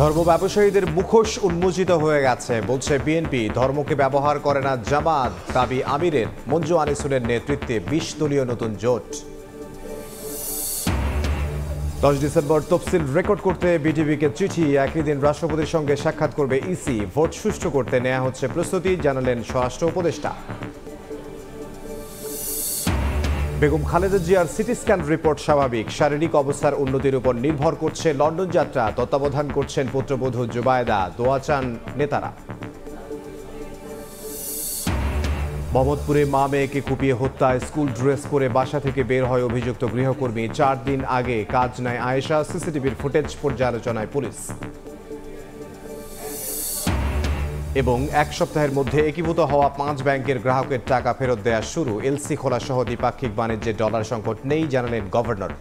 ধর্ম ব্যবসায়ীদের মুখোশ উন্মোচিত হয়ে গেছে বলছে বিএনপি। ধর্মকে ব্যবহার করে না জামাত, দাবি আমিরের। মঞ্জু আনিসুলের নেতৃত্বে ২০ দলীয় নতুন জোট। ১০ ডিসেম্বর তফসিল রেকর্ড করতে বিটিভিকে চিঠি। একই দিন রাষ্ট্রপতির সঙ্গে সাক্ষাৎ করবে ইসি। ভোট সুষ্ঠু করতে নেওয়া হচ্ছে প্রস্তুতি, জানালেন স্বরাষ্ট্র উপদেষ্টা। বেগম খালেদা জিয়ার সিটি স্ক্যান রিপোর্ট স্বাভাবিক। শারীরিক অবস্থার উন্নতির উপর নির্ভর করছে লন্ডন যাত্রা। তত্ত্বাবধান করছেন পুত্রবধূ জুবায়েদা। দোয়া চান নেতারা। মোহাম্মদপুরে মা মেয়েকে কুপিয়ে হত্যা। স্কুল ড্রেস পরে বাসা থেকে বের হয় অভিযুক্ত গৃহকর্মী। ৪ দিন আগে কাজ নেয় আয়েশা। সিসিটিভির ফুটেজ পর্যালোচনায় পুলিশ। এবং এক সপ্তাহের মধ্যে একীভূত হওয়া ৫ ব্যাংকের গ্রাহকের টাকা ফেরত দেওয়া শুরু। এলসি খোলা সহ দ্বিপাক্ষিক বাণিজ্যে ডলার সংকট নেই, জানালেন গভর্নর।